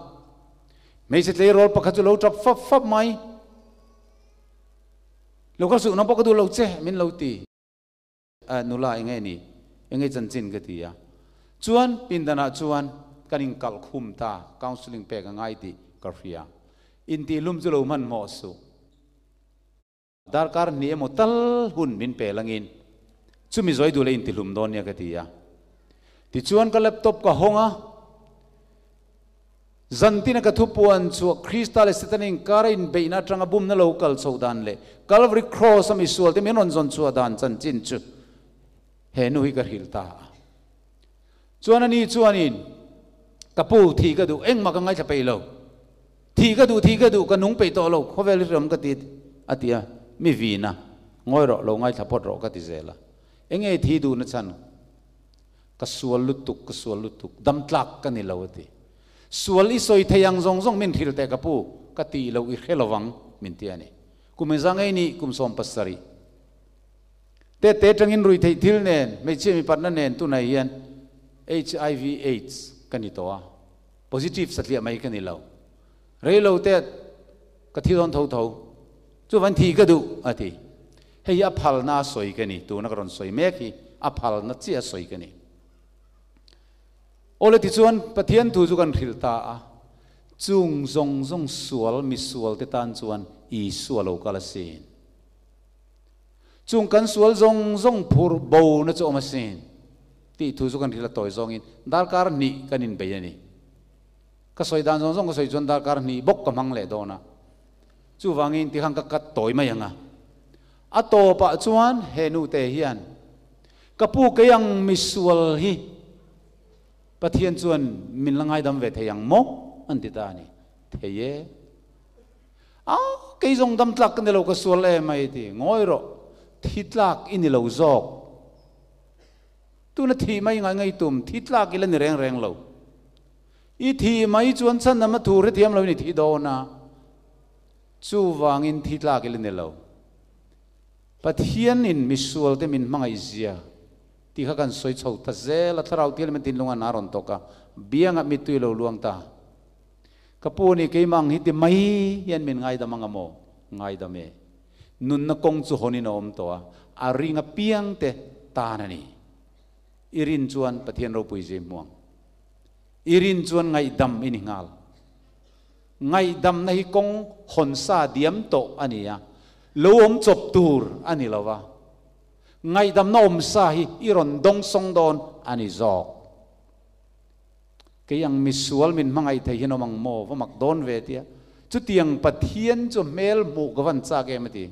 me se tle rol pakhat chu lo trap fap mai lo ka su na pakadu lo che min lo ti nula enge ni enge chan chin ka ti ya chuan pindana chuan kaning kal khum ta counseling pe ka ngai ti karfia in ti lum chu lo man mo su darkar ni emo tal hun min pe langin chumi zoi du le in ti lum don ya ka ti ya ti chuan ka laptop ka honga zantina ka thupuan chu Krista le sitanin karin beina tanga bum na local sodan le Calvary cross am isual te menon zon chu dan chan chin chu he nu hi ka hilta chuan ani chuanin kapu thi ka du eng ma ka ngai thapei lo thi ka du ka nung pe to lo khovel ram ka ti atia mi vina ngoi ro lo ngai thapot ro ka ti zela enge thi du na chan ka sual lutuk dam tlak ka ni lo ti sual i soi thayang zong zong min thil te kapu ka ti lo i khelawang min ti ani kumezang ai ni kum som pasari te tangin rui thei thil nen me che mi patna nen tu nai hian HIV AIDS kanitoa positive satlia mai kanilo reilo te ka thilon tho chu van thi ka du ati hei a phal na soi kani tu na karon soi me ki a phal na chi a soi kani ole ti chuan pathian thu chu kan thilta a chung zong sual mi sual te tan chuan i sual lo kala sin chung kan sual zong phur bo na chu ma sin ti thu chu kan thila toy zong in dar kar ni kanin be ani ka soi dan zong ka soi chuan dar kar ni bok ka mang le do na chu wangin ti hang ka kat toy mai anga a to pa chuan he nu te hian kapu kayang mi sual hi pathian chuan min langai dam ve theyang mo an ti ta ni theye ke zong dam tlak kan lo ka sual e mai ti ngoi ro thitlak in lo zok tu na thi mai ngai tum thitlak il ni reng lo i thi mai chuan chan na ma thu re thiam lo ni thi do na chu wangin thi tla ke le lo pathian in misual te min mangai zia ti kha kan soi chho ta zel atharau til men tin lunga naron to ka bianga mi tui lo luang ta kapuni ke mang hi ti mai hian min ngai da manga mo ngai da me nun na kong chu honin om to a ringa piang te ta na ni irin chuan pathian ro pui je muang irin chuan ngai dam in ngal ngai dam na hi kong hon sa diam to ania lo om chop tur ani lawa ngai dam na om sa hi iron dong song don ani zok ke yang misual min mangai thai hian omang mo wa mak don ve tia chu tiang pathian chu mel mu gawan cha ke mati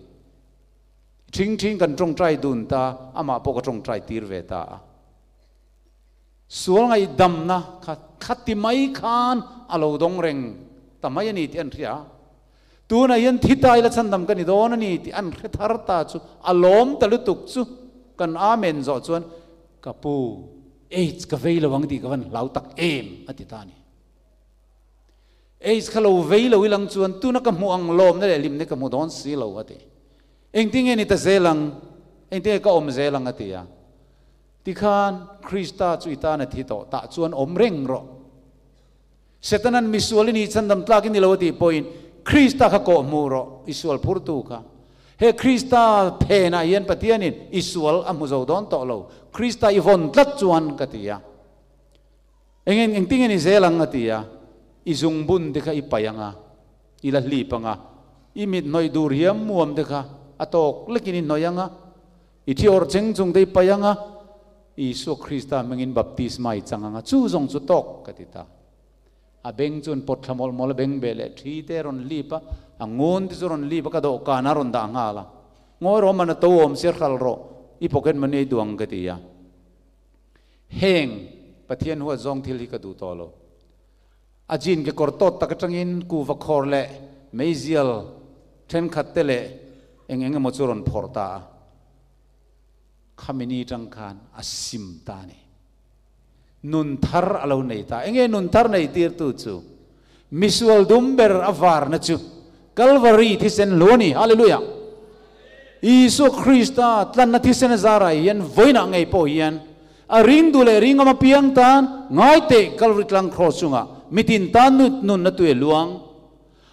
thing thing kan trong trai dun ta ama po ka trong trai tir ve ta sual ngai dam na khati mai khan alo dong reng tamai ani ti an ria tu na yan thitai la chan dam kan ni don ani ti an thar ta chu alom talutuk chu kan amen zo chuan kapu AIDS ka veilo wang di kawan lau tak em ati tani AIDS kalau veilo ilang chuan tu na ka mu ang lom na lim ne ka mu don si lo ati eng ting ni ta zelang eng ting ka om zelang ati ya ti khan Krista chu ita na thi to ta chuan om reng ro setanan misual ni chandam tlak ni lo ti point Krista ka ko mu ro isual purtu ka he Krista phena yen patianin isual amu zo don to lo Krista ivon tlat chuan katia eng ting ni zelang atia izung bun de kha ipayanga ila li panga imit noi dur hiam muam de kha atok lekin noyanga ithior chengchung de payanga Isu Krista mengin baptisma i changanga chu zong chu tok katita a beng chun pot thamol mol beng bele thi te ron lipa angon ti ron lipa ka do kana ron da ngala ngoi ro man to om ser khal ro i pocket mane duang katia heng pathian huwa zong thil hi ka du tolo ajin ke kortot tak tangin ku va khor le meizial then khat te le eng mo churon phorta khamini tang khan asim ta ne nun thar alo nei ta enge nun thar nei tir tu chu misual dumber avar na chu calvary thisen loni hallelujah Isu Krista tlan na thisen zara yan voina ngai po yan a ring dule ring ama piang tan ngai te calvary tlang cross chunga mitin tan nun na tu luang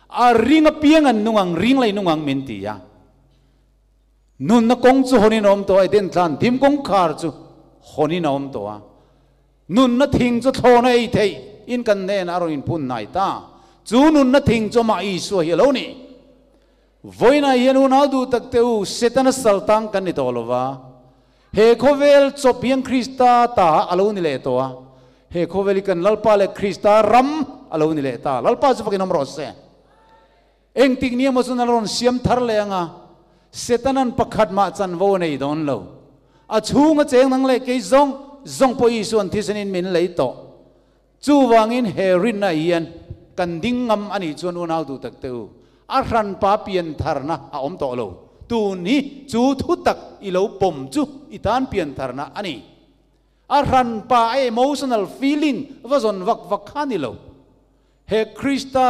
a ring a piang an nungang ring lai nungang menti ya nun na kong chu honin om to ai den tlan tim kong khar chu honin om to a nun na thing chu thona ei thei in kan nen aron in phun nai ta chu nun na thing chu ma Isu hi lo ni voina yenu na du tak teu setana saltang kan ni tolova he khovel chopiang Krista ta alo ni le to a he khoveli kan lalpa le Krista ram alo ni le ta lalpa chu pakin om ro se eng ting ni mo sun ron siam thar le anga setanan pakhat ma chan vo nei don lo a chunga cheng nang le ke zong po Isu an thisenin min le to chu wangin herin na ian kan dingam ani chuan un au du tak teu aran pa pian tharna a om to lo tu ni chu thu tak i lo pom chu itan pian tharna ani aran pa emotional feeling wazon vak khani lo he Krista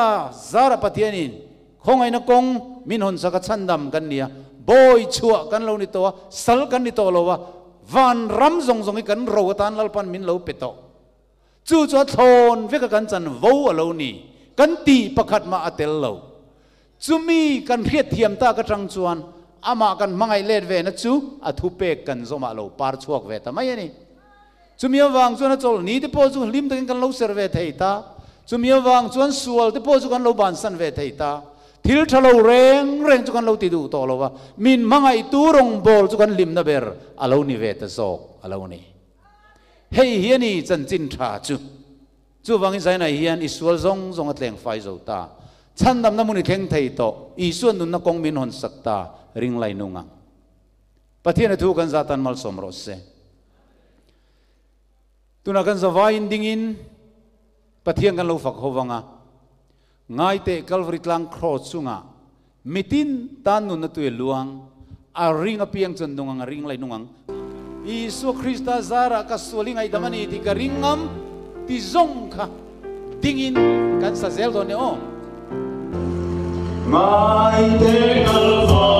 zara patianin khongai na kong min hon saka chandam kan nia boy chua kan lo ni to sal kan ni to lo wa van ram zong zong kan ro tan lalpan min lo peto chu chu thon veka kan chan vo alo ni kan ti pakhat ma atel lo chumi kan riat thiam ta ka tang chuan ama kan mangai let ve na chu athu pek kan zoma lo par chuak ve ta mai ani chumi awang chuan chol ni te po chu lim te kan lo ser ve thei ta chumi awang chuan sual te po chu kan lo ban san ve thei ta thil thalo reng chu kan lo ti du to lo wa min mangai tu rong bol chu kan lim na ber alo ni ve ta zok alo ni hei hiani chan chin tha chu wangin sai na hian isual zong atleng fai zo ta chandam na muni theng thei to Isu nun na kong min hon sakta ring lai nunga pathian thu kan zatan mal som ro se tuna kan zawain dingin pathian kan lo fak howanga ngai te Calvary tlang cross chunga mitin tan nun na tu luang a ring a piang chon nungang ring lai nungang Isu Krista zara ka soling ai damani ti ka ringam ti zong kha dingin kan sa zel do ne o Mai te kalva